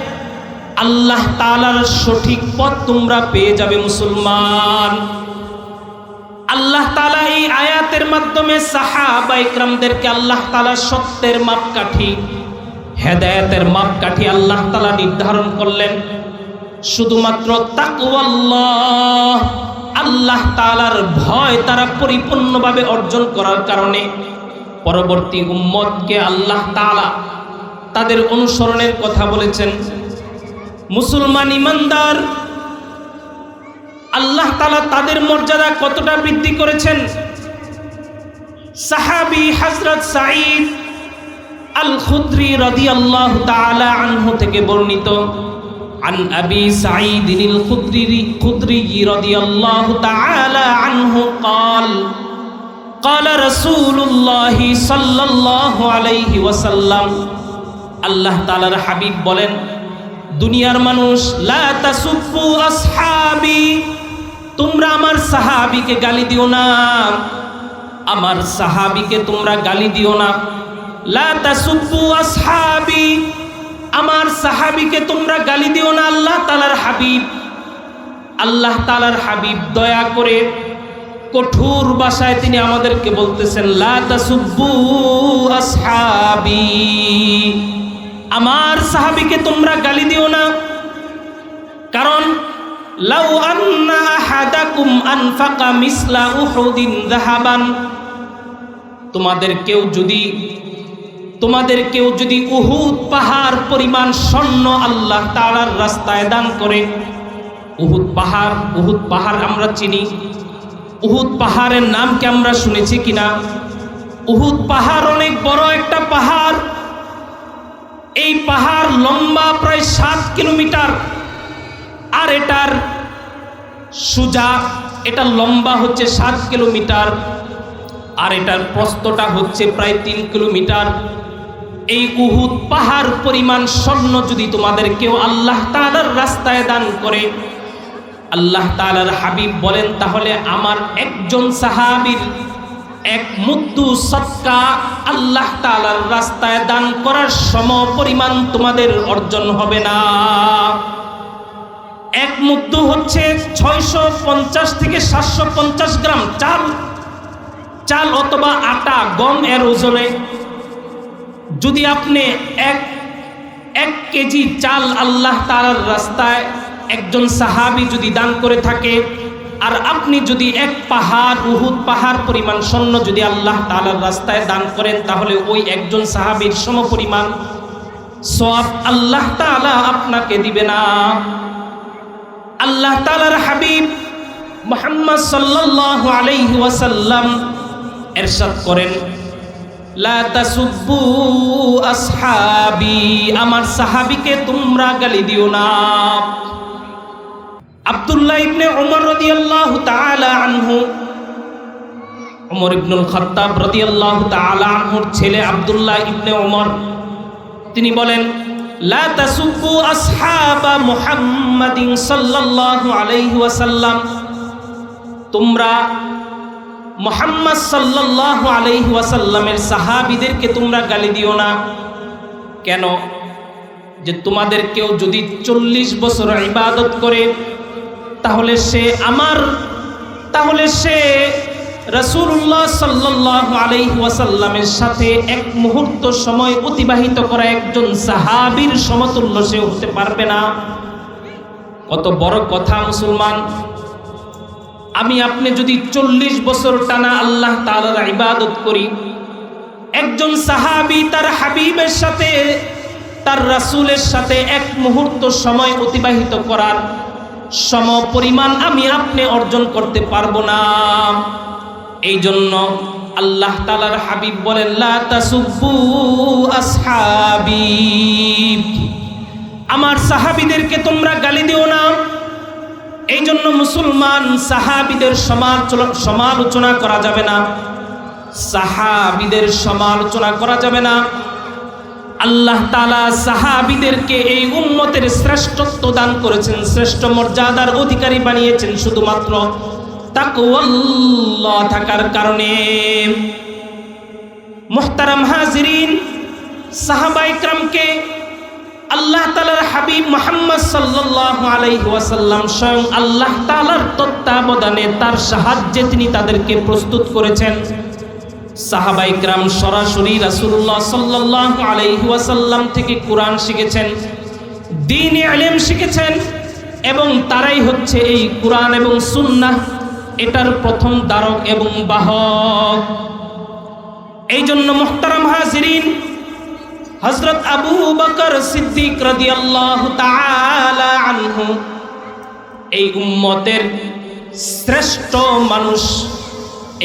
আল্লাহ তাআলার সঠিক পথ তোমরা পেয়ে যাবে। মুসলমান, আল্লাহ তাআলা এই আয়াতের মাধ্যমে সাহাবায়ে কেরামদেরকে আল্লাহ তাআলা সত্যের মাপকাঠি, হেদায়েতের মাপকাঠি আল্লাহ তাআলা নির্ধারণ করলেন। শুধুমাত্র তাকওয়াল্লাহ, আল্লাহ তাআলার ভয় তারা পরিপূর্ণভাবে অর্জন করার কারণে পরবর্তী উম্মতকে আল্লাহ তাআলা তাদের অনুসরণের কথা বলেছেন। মুসলমান ইমানদার, আল্লাহ তাআলা তাদের মর্যাদা কতটা বৃদ্ধি করেছেন। সাহাবী হযরত সাঈদ আল খুদরি রাদিয়াল্লাহু তাআলা আনহু থেকে বর্ণিত, عن أبي سعيد الخدري رضي الله تعالى عنه قال قال رسول الله صلى الله عليه وسلم, আল্লাহ তাআলার হাবিব বলেন, দুনিয়ার মানুষ, লা তাসুব্বু আসহাবি, তোমরা আমার সাহাবীকে গালি দিও না, আমার সাহাবীকে তোমরা গালি দিও না। লা তাসুব্বু আসহাবি, আমার সাহাবীকে তোমরা গালি দিও না। আল্লাহ তাআলার হাবিব, আল্লাহ তাআলার হাবিব দয়া করে কঠোর ভাষায় তিনি আমাদেরকে বলতেছেন, লা তাসুব্বু আসহাবি, আমার সাহাবীকে তোমরা গালি দিও না। কারণ লাউ আন্না আহাদাকুম আনফাকা মিসলা উহুদিন যাহাবান, তোমাদের কেউ যদি উহুদ পাহাড় পরিমাণ স্বর্ণ আল্লাহ তাআলার রাস্তায় দান করে। উহুদ পাহাড় আমরা চিনি, উহুদ পাহাড়ের নাম কি আমরা শুনেছি কিনা? উহুদ পাহাড় অনেক বড় একটা পাহাড়। এই পাহাড় লম্বা প্রায় 7 কিলোমিটার, আর এটার সোজা, এটা লম্বা হচ্ছে 7 কিলোমিটার, আর এটার প্রস্থটা হচ্ছে প্রায় 3 কিলোমিটার। এই উহুদ পাহাড় পরিমাণ স্বর্ণ যদি তোমাদের কেউ আল্লাহ তাআলার রাস্তায় দান করে, আল্লাহ তাআলার হাবিব বলেন, তাহলে আমার একজন সাহাবীর এক মুদ্দু সদকা আল্লাহ তাআলার রাস্তায় দান করার সম পরিমাণ তোমাদের অর্জন হবে না। এক মুদ্দু হচ্ছে 650 থেকে 750 গ্রাম চাল অথবা আটা, গম এর ওজনে। যদি আপনি 1 কেজি চাল আল্লাহ তাআলার রাস্তায় একজন সাহাবী যদি দান করে থাকে, আর আপনি যদি 1 পাহাড় উহুদ পাহাড় পরিমাণ স্বর্ণ যদি আল্লাহ তাআলার রাস্তায় দান করেন, তাহলে ওই একজন সাহাবীর সমপরিমাণ সওয়াব আল্লাহ তাআলা আপনাকে দিবে না। আল্লাহ তাআলার হাবিব মুহাম্মদ সাল্লাল্লাহু আলাইহি ওয়াসাল্লাম ইরশাদ করেন, লা তাসুব্বু আসহাবি, আমার সাহাবীকে তোমরা গালি দিও না। আব্দুল্লাহ ইবনে উমর রাদিয়াল্লাহু তাআলা আনহু, উমর ইবনুল খাত্তাব রাদিয়াল্লাহু তাআলা আনহুর ছেলে আব্দুল্লাহ ইবনে উমর, তিনি বলেন, লা তাসুব্বু আসহাবা মুহাম্মাদিন সাল্লাল্লাহু আলাইহি ওয়াসাল্লাম, তোমরা মুহাম্মদ সাল্লাল্লাহু আলাইহি ওয়াসাল্লামের সাহাবীদেরকে তোমরা গালি দিও না। কেন? যে তোমাদের কেউ যদি 40 বছর ইবাদত করে, তাহলে সে রাসূলুল্লাহ সাল্লাল্লাহু আলাইহি ওয়াসাল্লামের সাথে 1 মুহূর্ত সময় অতিবাহিত করা একজন সাহাবীর সমতুল্য সে হতে পারবে না। কত বড় কথা মুসলমান! আমি আপনি যদি 40 বছর টানা আল্লাহ তাআলার ইবাদত করি, একজন সাহাবী তার হাবিবের সাথে, তার রাসূলের সাথে 1 মুহূর্ত সময় অতিবাহিত করার সম পরিমাণ আমি আপনি অর্জন করতে পারবো না। এই জন্য আল্লাহ তাআলার হাবিব বলেন, লা তাসুব্বু আসহাবি, আমার সাহাবীদেরকে তোমরা গালি দিও না। এই জন্য মুসলমান সাহাবীদের সমালোচনা করা যাবে না, সাহাবীদের সমালোচনা করা যাবে না। আল্লাহ তাআলা সাহাবীদেরকে এই উম্মতের শ্রেষ্ঠত্ব দান করেছেন, শ্রেষ্ঠ মর্যাদার অধিকারী বানিয়েছেন শুধুমাত্র তাকওয়াল্লাহ থাকার কারণে। মুহতারাম হাজিরিন, সাহাবায়ে কেরামকে আল্লাহ তাআলার হাবিব মুহাম্মদ সাল্লাল্লাহু আলাইহি ওয়াসাল্লাম স্বয়ং আল্লাহ তাআলার তত্ত্বাবধানে তার সাহায্যে তিনি তাদেরকে প্রস্তুত করেছেন। সাহাবায়ে কেরাম সরাসরি রাসূলুল্লাহ সাল্লাল্লাহু আলাইহি ওয়াসাল্লাম থেকে কোরআন শিখেছেন, দ্বীনি ইলম শিখেছেন, এবং তারাই হচ্ছে এই কোরআন এবং সুন্নাহ এটার প্রথম ধারক এবং বাহক। এই জন্য মুহতারাম হাজিরিন, হযরত আবু বকর সিদ্দিক রাদিয়াল্লাহু তাআলা আনহু, এই উম্মতের শ্রেষ্ঠ মানুষ,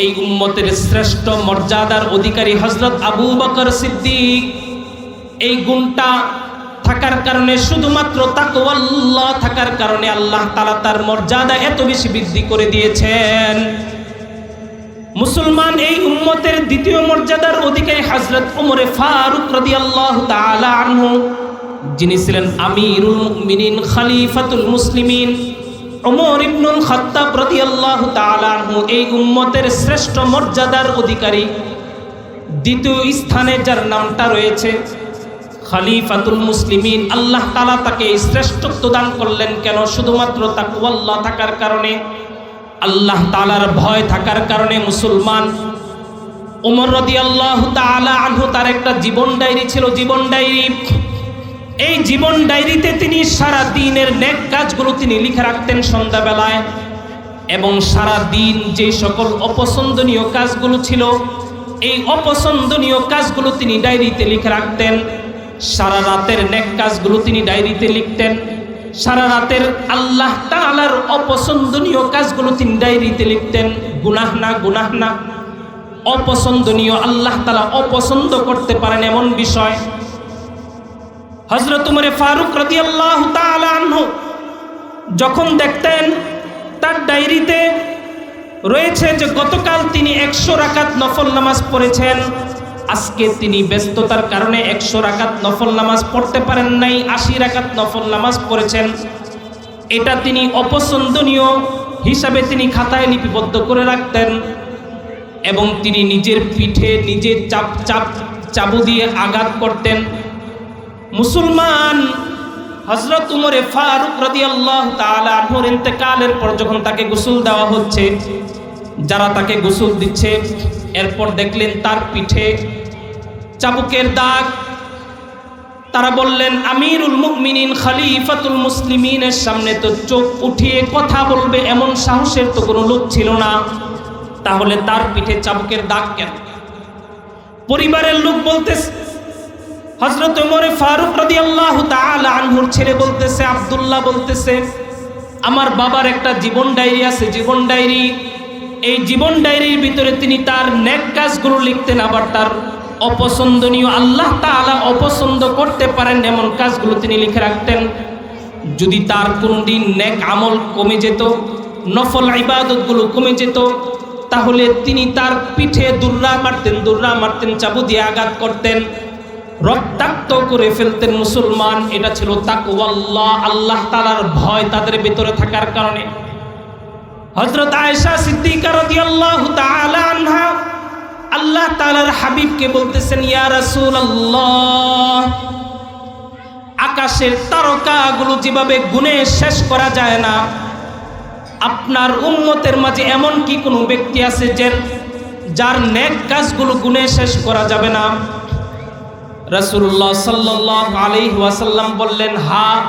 এই উম্মতের শ্রেষ্ঠ মর্যাদার অধিকারী হযরত আবু বকর সিদ্দিক, এই গুণটা থাকার কারণে, শুধুমাত্র তাকওয়াল্লাহ থাকার কারণে আল্লাহ তাআলা তার মর্যাদা এত বেশি বৃদ্ধি করে দিয়েছেন। মুসলমান, এই উম্মতের দ্বিতীয় মর্যাদার অধিকারী হযরত ওমর ফারুক রাদিয়াল্লাহু তাআলা আনহু, যিনি ছিলেন আমিরুল মুমিনিন, খলিফাতুল মুসলিমিন, ওমর ইবনুল খাত্তাব রাদিয়াল্লাহু তাআলা আনহু, এই উম্মতের শ্রেষ্ঠ মর্যাদার অধিকারী। দ্বিতীয় স্থানে যার নামটা রয়েছে খলিফাতুল মুসলিমিন, আল্লাহ তাআলা তাকে এই শ্রেষ্ঠত্ব দান করলেন কেন? শুধুমাত্র তাকওয়াল্লাহ থাকার কারণে, আল্লাহ তাআলার ভয় থাকার কারণে। মুসলমান, ওমর রাদিয়াল্লাহু তাআলা আনহু তার একটা জীবন ডায়েরি ছিল, জীবন ডায়েরি। এই জীবন ডায়েরিতে তিনি সারা দিনের নেক কাজগুলো তিনি লিখে রাখতেন সন্ধ্যাবেলায়, এবং সারা দিন যে সকল অপছন্দনীয় কাজগুলো ছিল, এই অপছন্দনীয় কাজগুলো তিনি ডায়েরিতে লিখে রাখতেন। সারা রাতের নেক কাজগুলো তিনি ডায়েরিতে লিখতেন, সারা রাতের আল্লাহ তাআলার অপছন্দনীয় কাজগুলো তিনি ডায়েরিতে লিখতেন। গুনাহ না, অপছন্দনীয়, আল্লাহ তাআলা অপছন্দ করতে পারেন এমন বিষয়। হযরত ওমর ফারুক রাদিয়াল্লাহু তাআলা আনহু যখন দেখতেন তার ডায়েরিতে রয়েছে যে গতকাল তিনি 100 রাকাত নফল নামাজ পড়েছেন, আজকে তিনি ব্যস্ততার কারণে 100 রাকাত নফল নামাজ পড়তে পারেন নাই, 80 রাকাত নফল নামাজ পড়েছেন, এটা তিনি অপছন্দনীয় হিসাবে তিনি খাতায় লিপিবদ্ধ করে রাখতেন, এবং তিনি নিজের পিঠে নিজে চাবু দিয়ে আঘাত করতেন। মুসলমান, হযরত ওমর ফারুক রাদিয়াল্লাহু তাআলা আনহুর ইন্তেকালের পর যখন তাকে গোসল দেওয়া হচ্ছে, যারা তাকে গোসল দিচ্ছে, এরপর দেখলেন তার পিঠে চাবুকের দাগ। তারা বললেন আমিরুল মুমিনিন খলিফাতুল মুসলিমিনের সামনে তো চোখ উঠিয়ে কথা বলবে এমন সাহসের তো কোনো লোক ছিল না, তাহলে তার পিঠে চাবুকের দাগ কেন? পরিবারের লোক বলতেছে, হযরত ওমর ফারুক রাদিয়াল্লাহু তাআলা আনহুর ছেলে বলতেছে, আব্দুল্লাহ বলতেছে, আমার বাবার একটা জীবন ডায়েরি আছে, জীবন ডায়েরি। এই জীবন ডায়েরির ভিতরে তিনি তার নেক কাজগুলো লিখতেন, আবার তার অপছন্দনীয়, আল্লাহ তাআলা অপছন্দ করতে পারেন এমন কাজগুলো তিনি লিখে রাখতেন। যদি তার কোনদিন নেক আমল কমে যেত, নফল ইবাদতগুলো কমে যেত, তাহলে তিনি তার পিঠে দুর্রা মারতেন, চাবু দিয়ে আঘাত করতেন, রক্তাক্ত করে ফেলতেন মুসলমান। এটা ছিল তাকওয়াল্লাহ, আল্লাহ তাআলার ভয় তাদের ভিতরে থাকার কারণে। হযরত আয়েশা সিদ্দিকা রাদিয়াল্লাহু তাআলা আনহা আল্লাহ তাআলার হাবিবকে বলতেছেন, ইয়া রাসূলুল্লাহ, আকাশের তারকাগুলো যেভাবে গুণে শেষ করা যায় না, আপনার উম্মতের মাঝে এমন কি কোনো ব্যক্তি আছে যার নেক কাজগুলো গুণে শেষ করা যাবে না? রাসূলুল্লাহ সাল্লাল্লাহু আলাইহি ওয়াসাল্লাম বললেন, হ্যাঁ,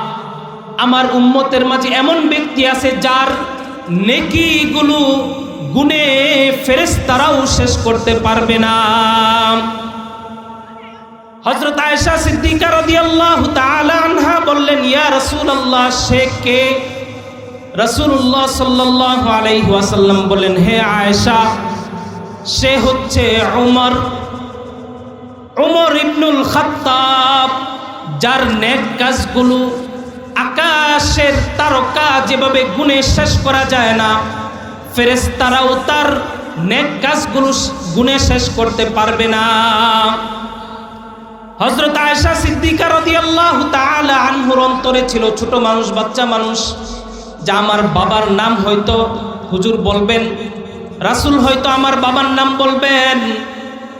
আমার উম্মতের মাঝে এমন ব্যক্তি আছে যার নেকিগুলো গুণে ফেরেশতারাও শেষ করতে পারবে না। হযরত আয়েশা সিদ্দিকা রাদিয়াল্লাহু তাআলা আনহা বললেন, ইয়া রাসূলুল্লাহ, সে কে? রাসূলুল্লাহ সাল্লাল্লাহু আলাইহি ওয়াসাল্লাম বললেন, হে আয়েশা, সে হচ্ছে উমর ইবনুল খাত্তাব, যার নেক কাজগুলো আকাশের তারকা যেভাবে গুণে শেষ করা যায় না, ফেরেশতারাও তার নেক কাজগুলো গুণে শেষ করতে পারবে না। হযরত আয়েশা সিদ্দিকা রাদিয়াল্লাহু তাআলা আনহুর অন্তরে ছিল, ছোট মানুষ, বাচ্চা মানুষ, যা আমার বাবার নাম হয়তো হুজুর বলবেন, রাসূল হয়তো আমার বাবার নাম বলবেন।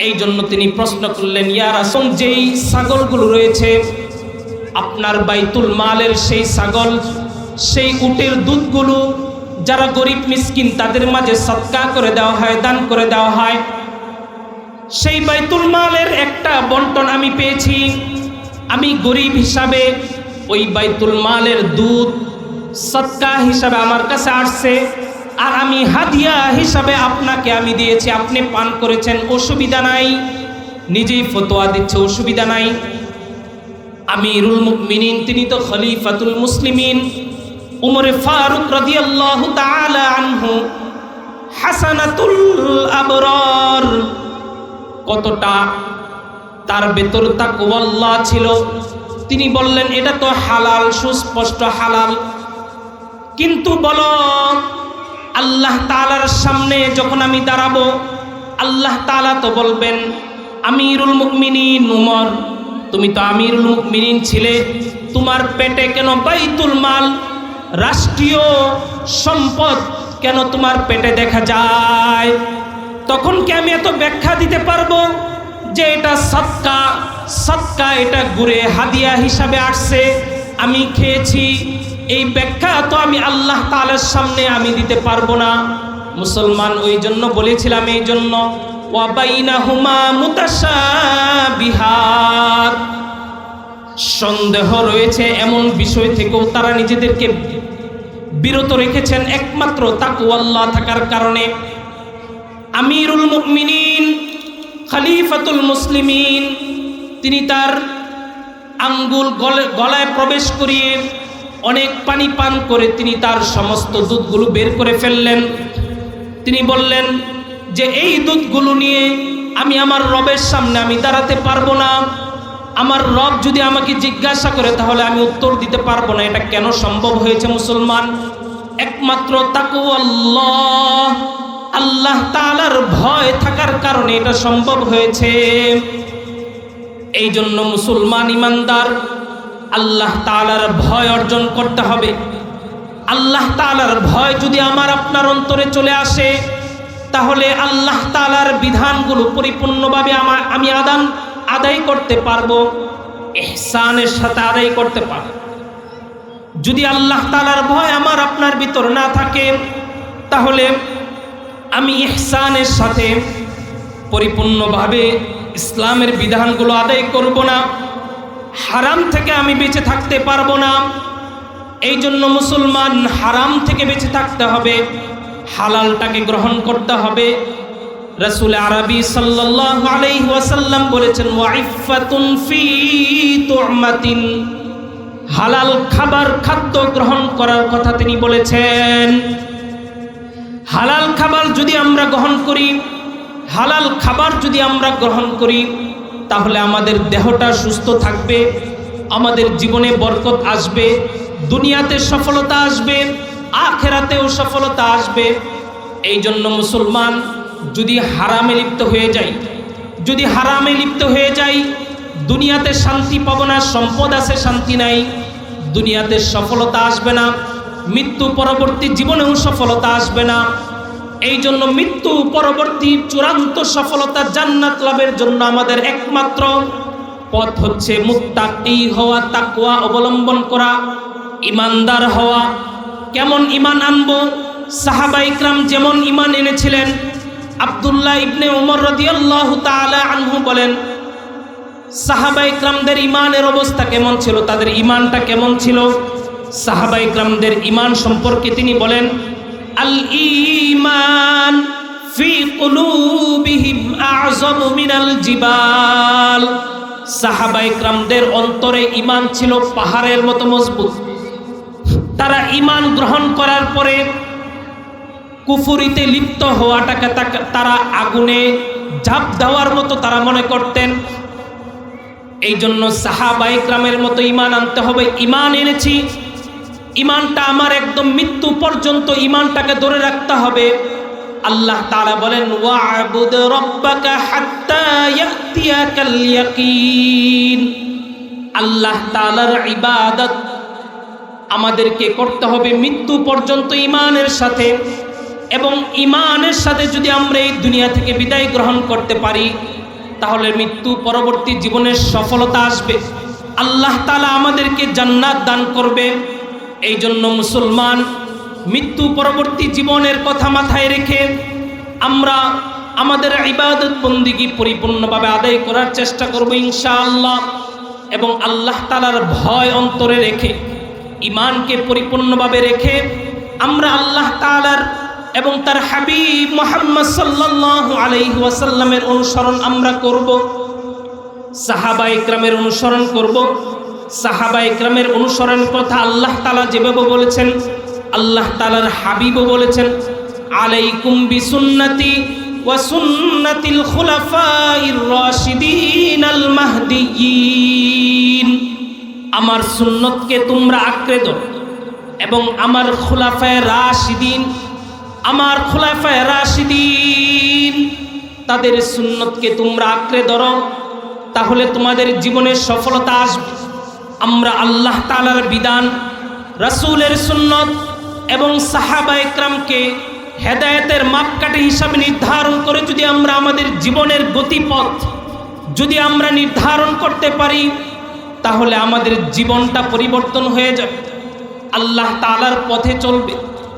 এই জন্য তিনি প্রশ্ন করলেন, ইয়া রাসূল, যেই ছাগলগুলো রয়েছে আপনার বাইতুল মালের, সেই ছাগল, সেই উটের দুধগুলো যারা গরিব মিসকিন তাদের মাঝে সদকা করে দেওয়া হয়, দান করে দেওয়া হয়, সেই বাইতুল মালের একটা বন্টন আমি পেয়েছি। আমি গরিব হিসাবে ওই বাইতুল মালের দুধ সদকা হিসাবে আমার কাছে আসছে, আর আমি হাদিয়া হিসাবে আপনাকে আমি দিয়েছি, আপনি পান করেছেন, অসুবিধা নাই। নিজেই ফতোয়া দিচ্ছে, অসুবিধা নাই। আমিরুল মুমিনিন, তিনি তো খলিফাতুল মুসলিমিন, উমর ফারুক রাদিয়াল্লাহু তাআলা আনহু, হাসানাতুল আবরার, কতটা তার ভেতর তাকওয়াল্লাহ ছিল। তিনি বললেন, এটা তো হালাল, সুস্পষ্ট হালাল, কিন্তু বলো, আল্লাহ তাআলার সামনে যখন আমি দাঁড়াবো, আল্লাহ তাআলা তো বলবেন, আমিরুল মুমিনিন উমর, তুমি তো আমিরুল মুমিনিন ছিলে, তোমার পেটে কেন বাইতুল মাল, রাষ্ট্রীয় সম্পদ কেন তোমার পেটে দেখা যায়? তখন কি আমি এত ব্যাখ্যা দিতে পারবো যে এটা সদকা, এটা ঘুরে হাদিয়া হিসাবে আসছে, আমি খেয়েছি? এই ব্যাখ্যা তো আমি আল্লাহ তাআলার সামনে আমি দিতে পারবো না মুসলমান। ওই জন্য বলেছিলাম, এই জন্য ওয়া বাইনাহুমা মুতাশাবিহাত, সন্দেহ রয়েছে এমন বিষয় থেকেও তারা নিজেদেরকে বিরত রেখেছেন একমাত্র তাকওয়াল্লাহ থাকার কারণে। আমিরুল মুমিনিন খলিফাতুল মুসলিমিন, তিনি তার আঙ্গুল গলায় প্রবেশ করিয়ে অনেক পানি পান করে তিনি তার সমস্ত দুধগুলো বের করে ফেললেন। তিনি বললেন যে এই দুধগুলো নিয়ে আমি আমার রবের সামনে আমি দাঁড়াতে পারবো না। আমার রব যদি আমাকে জিজ্ঞাসা করে তাহলে আমি উত্তর দিতে পারবো না। এটা কেন সম্ভব হয়েছে মুসলমান? একমাত্র তাকওয়াল্লাহ, আল্লাহ তাআলার ভয় থাকার কারণে এটা সম্ভব হয়েছে। এই জন্য মুসলমান ইমানদার আল্লাহ তাআলার ভয় অর্জন করতে হবে। আল্লাহ তাআলার ভয় যদি আমার আপনার অন্তরে চলে আসে, তাহলে আল্লাহ তাআলার বিধানগুলো পরিপূর্ণভাবে আমি আদায় করতে পারবো, ইহসানের সাথে আদায় করতে পারবো। যদি আল্লাহ তাআলার ভয় আমার আপনার ভিতর না থাকে, তাহলে আমি ইহসানের সাথে পরিপূর্ণভাবে ইসলামের বিধানগুলো আদায় করব না। হারাম থেকে আমি বেঁচে থাকতে পারবো না। এই জন্য মুসলমান হারাম থেকে বেঁচে থাকতে হবে, হালালটাকে গ্রহণ করতে হবে। রাসূল আরবি সাল্লাল্লাহু আলাইহি ওয়াসাল্লাম বলেছেন ওয়াইফাতুন ফি তু'মাতিন, হালাল খাবার খাদ্য গ্রহণ করার কথা তিনি বলেছেন। হালাল খাবার যদি আমরা গ্রহণ করি, হালাল খাবার যদি আমরা গ্রহণ করি, তাহলে আমাদের দেহটা সুস্থ থাকবে, আমাদের জীবনে বরকত আসবে, দুনিয়াতে সফলতা আসবে, আখিরাতেও সফলতা আসবে। এই জন্য মুসলমান যদি হারামে লিপ্ত হয়ে যায়, যদি হারামে লিপ্ত হয়ে যায়, দুনিয়াতে শান্তি পাবো না, সম্পদ আছে শান্তি নাই, দুনিয়াতে সফলতা আসবে না, মৃত্যু পরবর্তী জীবনেও সফলতা আসবে না। এই জন্য মৃত্যু পরবর্তী চূড়ান্ত সফলতা জান্নাত লাভের জন্য আমাদের একমাত্র পথ হচ্ছে মুত্তাকি হওয়া, তাকওয়া অবলম্বন করা, ইমানদার হওয়া। কেমন ইমান আনবো? সাহাবা ইকরাম যেমন ইমান এনেছিলেন। আব্দুল্লাহ ইবনে উমর রাদিয়াল্লাহু তাআলা আনহু বলেন, সাহাবা ইকরামদের ইমানের অবস্থা কেমন ছিল, তাদের ইমানটা কেমন ছিল? সাহাবা ইকরামদের ইমান সম্পর্কে তিনি বলেন, আল ঈমান ফি কুলুবিহিম আ'যামু মিনাল জিবাল। সাহাবা ইকরামদের অন্তরে ইমান ছিল পাহাড়ের মতো মজবুত। তারা ইমান গ্রহণ করার পরে কুফরিতে লিপ্ত হওয়াটাকে তারা আগুনে ঝাঁপ দেওয়ার মতো তারা মনে করতেন। এই জন্য সাহাবা ইকরামের মতো ইমান আনতে হবে। ইমান এনেছি, ইমানটা আমার একদম মৃত্যু পর্যন্ত ইমানটাকে ধরে রাখতে হবে। আল্লাহ তাআলা বলেন ওয়া'বুদ রাব্বাকা হাত্তা ইয়াতিয়াকাল ইয়াকিন। আল্লাহ তাআলার ইবাদত আমাদেরকে করতে হবে মৃত্যু পর্যন্ত ইমানের সাথে, এবং ইমানের সাথে যদি আমরা এই দুনিয়া থেকে বিদায় গ্রহণ করতে পারি, তাহলে মৃত্যু পরবর্তী জীবনের সফলতা আসবে, আল্লাহ তাআলা আমাদেরকে জান্নাত দান করবে। এই জন্য মুসলমান মৃত্যু পরবর্তী জীবনের কথা মাথায় রেখে আমরা আমাদের ইবাদত বন্দিগি পরিপূর্ণভাবে আদায় করার চেষ্টা করব ইনশাআল্লাহ, এবং আল্লাহ তাআলার ভয় অন্তরে রেখে, ইমানকে পরিপূর্ণভাবে রেখে আমরা আল্লাহ তাআলার এবং তার হাবিব মুহাম্মদ সাল্লাল্লাহু আলাইহি ওয়াসাল্লামের অনুসরণ আমরা করব, সাহাবা ইকরামের অনুসরণ করব। সাহাবা ইকরামের অনুসরণ কথা আল্লাহ তাআলা যেভাবে বলেছেন, আল্লাহ তাআলার হাবিবও বলেছেন, আলাইকুম বিসুন্নতি ওয়া সুন্নাতিল খুলাফাইর রাশিদিন আল মাহদিয়িন। আমার সুন্নতকে তোমরা আঁকড়ে ধরো, এবং আমার খুলাফায়ে রাশিদিন, আমার খুলাফায়ে রাশিদিন তাদের সুন্নতকে তোমরা আঁকড়ে ধরো, তাহলে তোমাদের জীবনে সফলতা আসবে। আমরা আল্লাহ তাআলার বিধান, রাসূলের সুন্নত এবং সাহাবা ইকরামকে হেদায়েতের মাপকাঠি হিসাবে নির্ধারণ করে যদি আমরা আমাদের জীবনের গতিপথ যদি আমরা নির্ধারণ করতে পারি, তাহলে আমাদের জীবনটা পরিবর্তন হয়ে যাবে, আল্লাহ তাআলার পথে চলবে।